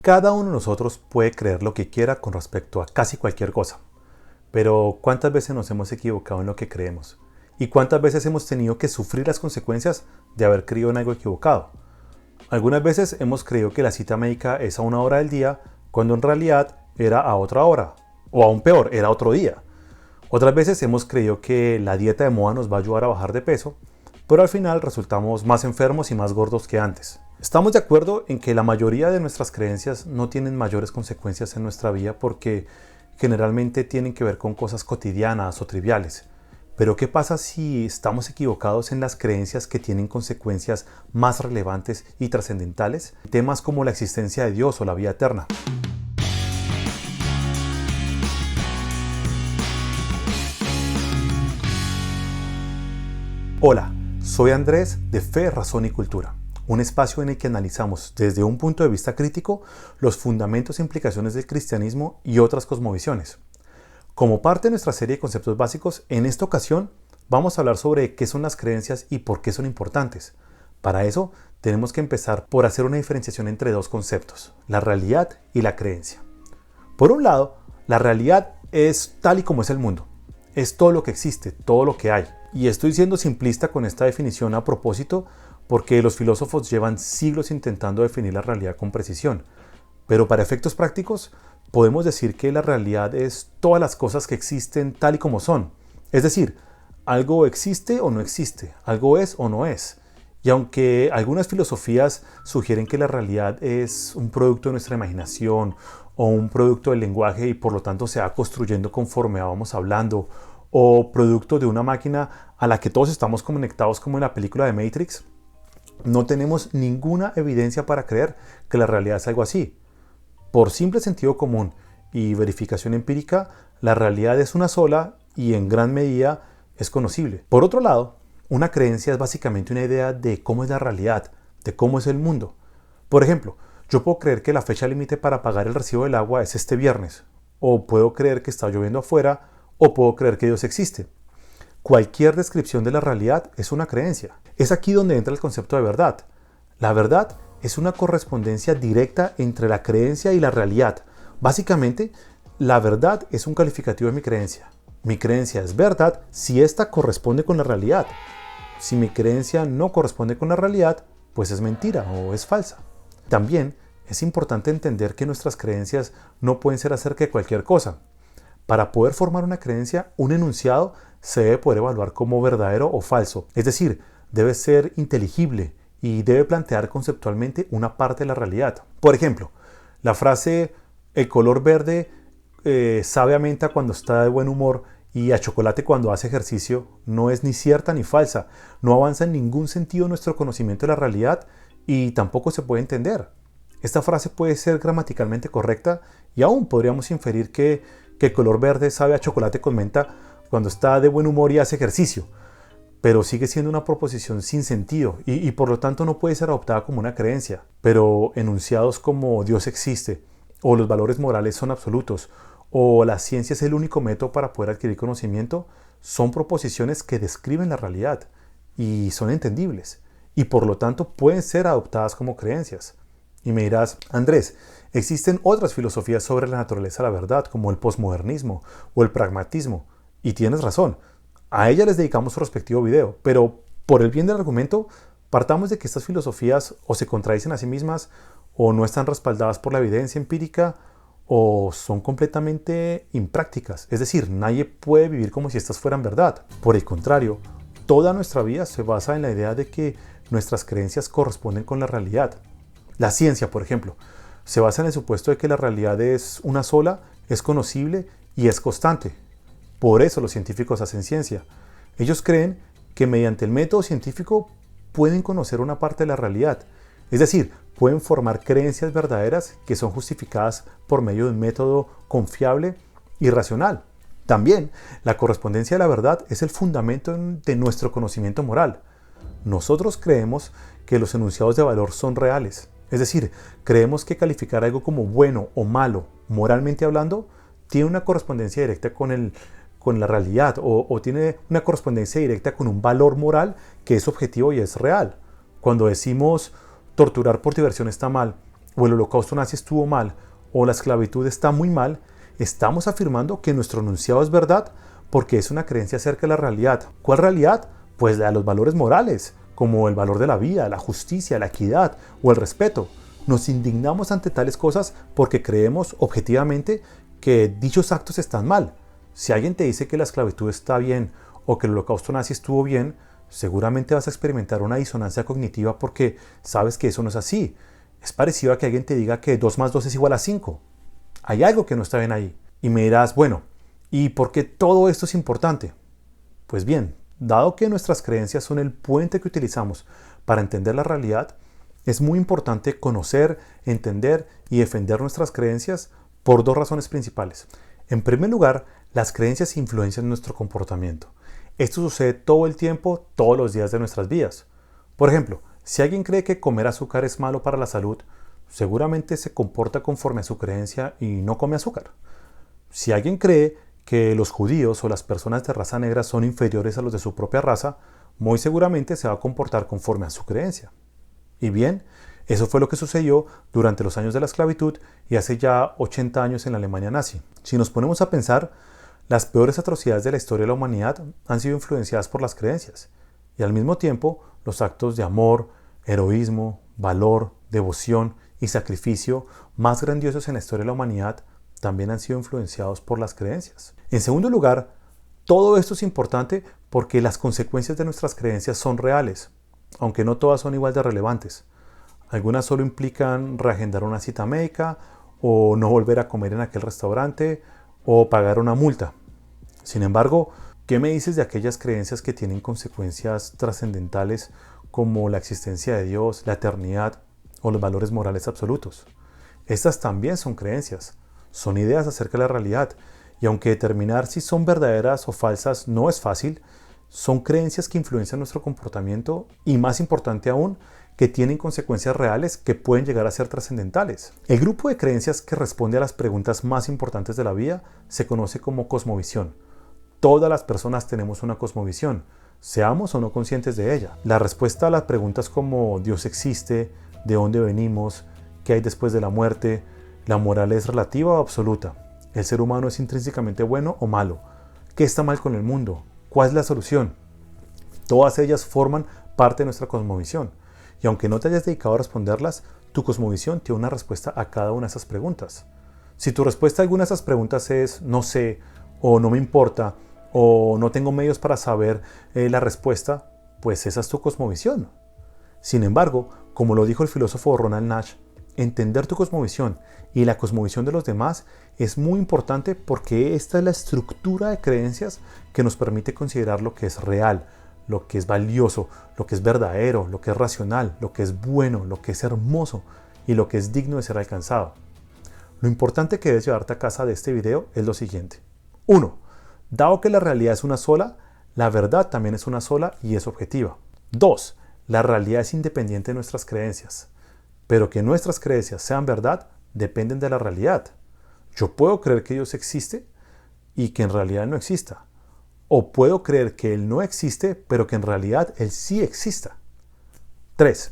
Cada uno de nosotros puede creer lo que quiera con respecto a casi cualquier cosa, pero ¿cuántas veces nos hemos equivocado en lo que creemos? ¿Y cuántas veces hemos tenido que sufrir las consecuencias de haber creído en algo equivocado? Algunas veces hemos creído que la cita médica es a una hora del día, cuando en realidad era a otra hora, o aún peor, era otro día. Otras veces hemos creído que la dieta de moda nos va a ayudar a bajar de peso, pero al final resultamos más enfermos y más gordos que antes. Estamos de acuerdo en que la mayoría de nuestras creencias no tienen mayores consecuencias en nuestra vida porque generalmente tienen que ver con cosas cotidianas o triviales. Pero ¿qué pasa si estamos equivocados en las creencias que tienen consecuencias más relevantes y trascendentales? Temas como la existencia de Dios o la vida eterna. Hola, soy Andrés de Fe, Razón y Cultura, un espacio en el que analizamos desde un punto de vista crítico los fundamentos e implicaciones del cristianismo y otras cosmovisiones. Como parte de nuestra serie de conceptos básicos, en esta ocasión vamos a hablar sobre qué son las creencias y por qué son importantes. Para eso, tenemos que empezar por hacer una diferenciación entre dos conceptos, la realidad y la creencia. Por un lado, la realidad es tal y como es el mundo. Es todo lo que existe, todo lo que hay. Y estoy siendo simplista con esta definición a propósito porque los filósofos llevan siglos intentando definir la realidad con precisión. Pero para efectos prácticos, podemos decir que la realidad es todas las cosas que existen tal y como son. Es decir, algo existe o no existe, algo es o no es. Y aunque algunas filosofías sugieren que la realidad es un producto de nuestra imaginación o un producto del lenguaje y por lo tanto se va construyendo conforme vamos hablando, o producto de una máquina a la que todos estamos conectados como en la película de Matrix, no tenemos ninguna evidencia para creer que la realidad es algo así. Por simple sentido común y verificación empírica, la realidad es una sola y en gran medida es conocible. Por otro lado, una creencia es básicamente una idea de cómo es la realidad, de cómo es el mundo. Por ejemplo, yo puedo creer que la fecha límite para pagar el recibo del agua es este viernes, o puedo creer que está lloviendo afuera, o puedo creer que Dios existe. Cualquier descripción de la realidad es una creencia. Es aquí donde entra el concepto de verdad. La verdad es una correspondencia directa entre la creencia y la realidad. Básicamente, la verdad es un calificativo de mi creencia. Mi creencia es verdad si ésta corresponde con la realidad. Si mi creencia no corresponde con la realidad, pues es mentira o es falsa. También es importante entender que nuestras creencias no pueden ser acerca de cualquier cosa. Para poder formar una creencia, un enunciado se debe poder evaluar como verdadero o falso. Es decir, debe ser inteligible y debe plantear conceptualmente una parte de la realidad. Por ejemplo, la frase el color verde sabe a menta cuando está de buen humor y a chocolate cuando hace ejercicio no es ni cierta ni falsa. No avanza en ningún sentido nuestro conocimiento de la realidad y tampoco se puede entender. Esta frase puede ser gramaticalmente correcta y aún podríamos inferir que el color verde sabe a chocolate con menta cuando está de buen humor y hace ejercicio, pero sigue siendo una proposición sin sentido y por lo tanto no puede ser adoptada como una creencia. Pero enunciados como Dios existe, o los valores morales son absolutos, o la ciencia es el único método para poder adquirir conocimiento, son proposiciones que describen la realidad y son entendibles, y por lo tanto pueden ser adoptadas como creencias. Y me dirás, Andrés, existen otras filosofías sobre la naturaleza de la verdad, como el posmodernismo o el pragmatismo. Y tienes razón, a ellas les dedicamos su respectivo video, pero por el bien del argumento, partamos de que estas filosofías o se contradicen a sí mismas, o no están respaldadas por la evidencia empírica, o son completamente imprácticas. Es decir, nadie puede vivir como si estas fueran verdad. Por el contrario, toda nuestra vida se basa en la idea de que nuestras creencias corresponden con la realidad. La ciencia, por ejemplo, se basa en el supuesto de que la realidad es una sola, es conocible y es constante. Por eso los científicos hacen ciencia. Ellos creen que mediante el método científico pueden conocer una parte de la realidad. Es decir, pueden formar creencias verdaderas que son justificadas por medio de un método confiable y racional. También, la correspondencia de la verdad es el fundamento de nuestro conocimiento moral. Nosotros creemos que los enunciados de valor son reales. Es decir, creemos que calificar algo como bueno o malo, moralmente hablando, tiene una correspondencia directa con la realidad o tiene una correspondencia directa con un valor moral que es objetivo y es real. Cuando decimos torturar por diversión está mal o el holocausto nazi estuvo mal, o la esclavitud está muy mal, estamos afirmando que nuestro enunciado es verdad porque es una creencia acerca de la realidad. ¿Cuál realidad? Pues la de los valores morales, como el valor de la vida, la justicia, la equidad o el respeto. Nos indignamos ante tales cosas porque creemos objetivamente que dichos actos están mal. Si alguien te dice que la esclavitud está bien o que el holocausto nazi estuvo bien, seguramente vas a experimentar una disonancia cognitiva porque sabes que eso no es así. Es parecido a que alguien te diga que 2 más 2 es igual a 5. Hay algo que no está bien ahí. Y me dirás, bueno, ¿y por qué todo esto es importante? Pues bien, dado que nuestras creencias son el puente que utilizamos para entender la realidad, es muy importante conocer, entender y defender nuestras creencias por 2 razones principales. En primer lugar, las creencias influencian nuestro comportamiento. Esto sucede todo el tiempo, todos los días de nuestras vidas. Por ejemplo, si alguien cree que comer azúcar es malo para la salud, seguramente se comporta conforme a su creencia y no come azúcar. Si alguien cree que los judíos o las personas de raza negra son inferiores a los de su propia raza, muy seguramente se va a comportar conforme a su creencia. Y bien, eso fue lo que sucedió durante los años de la esclavitud y hace ya 80 años en la Alemania nazi. Si nos ponemos a pensar, las peores atrocidades de la historia de la humanidad han sido influenciadas por las creencias, y al mismo tiempo los actos de amor, heroísmo, valor, devoción y sacrificio más grandiosos en la historia de la humanidad también han sido influenciados por las creencias. En segundo lugar, todo esto es importante porque las consecuencias de nuestras creencias son reales, aunque no todas son igual de relevantes. Algunas solo implican reagendar una cita médica, o no volver a comer en aquel restaurante, o pagar una multa. Sin embargo, ¿qué me dices de aquellas creencias que tienen consecuencias trascendentales como la existencia de Dios, la eternidad o los valores morales absolutos? Estas también son creencias, son ideas acerca de la realidad, y aunque determinar si son verdaderas o falsas no es fácil, son creencias que influencian nuestro comportamiento y, más importante aún, que tienen consecuencias reales que pueden llegar a ser trascendentales. El grupo de creencias que responde a las preguntas más importantes de la vida se conoce como cosmovisión. Todas las personas tenemos una cosmovisión, seamos o no conscientes de ella. La respuesta a las preguntas como ¿Dios existe?, ¿de dónde venimos?, ¿qué hay después de la muerte?, ¿la moral es relativa o absoluta?, ¿el ser humano es intrínsecamente bueno o malo?, ¿qué está mal con el mundo?, ¿cuál es la solución? Todas ellas forman parte de nuestra cosmovisión. Y aunque no te hayas dedicado a responderlas, tu cosmovisión tiene una respuesta a cada una de esas preguntas. Si tu respuesta a alguna de esas preguntas es no sé, o no me importa, o no tengo medios para saber la respuesta, pues esa es tu cosmovisión. Sin embargo, como lo dijo el filósofo Ronald Nash, entender tu cosmovisión y la cosmovisión de los demás es muy importante porque esta es la estructura de creencias que nos permite considerar lo que es real, lo que es valioso, lo que es verdadero, lo que es racional, lo que es bueno, lo que es hermoso y lo que es digno de ser alcanzado. Lo importante que debes llevarte a casa de este video es lo siguiente. 1. Dado que la realidad es una sola, la verdad también es una sola y es objetiva. 2. La realidad es independiente de nuestras creencias, pero que nuestras creencias sean verdad dependen de la realidad. Yo puedo creer que Dios existe y que en realidad no exista. O puedo creer que Él no existe, pero que en realidad Él sí exista. 3.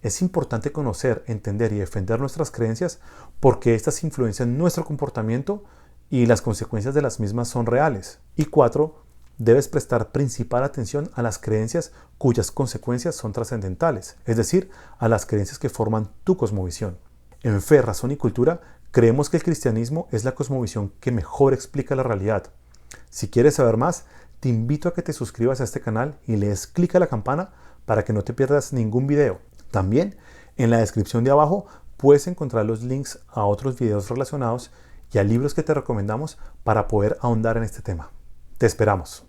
Es importante conocer, entender y defender nuestras creencias porque estas influencian nuestro comportamiento y las consecuencias de las mismas son reales. Y 4. Debes prestar principal atención a las creencias cuyas consecuencias son trascendentales, es decir, a las creencias que forman tu cosmovisión. En Fe, Razón y Cultura creemos que el cristianismo es la cosmovisión que mejor explica la realidad. Si quieres saber más, te invito a que te suscribas a este canal y le des clic a la campana para que no te pierdas ningún video. También en la descripción de abajo puedes encontrar los links a otros videos relacionados y a libros que te recomendamos para poder ahondar en este tema. Te esperamos.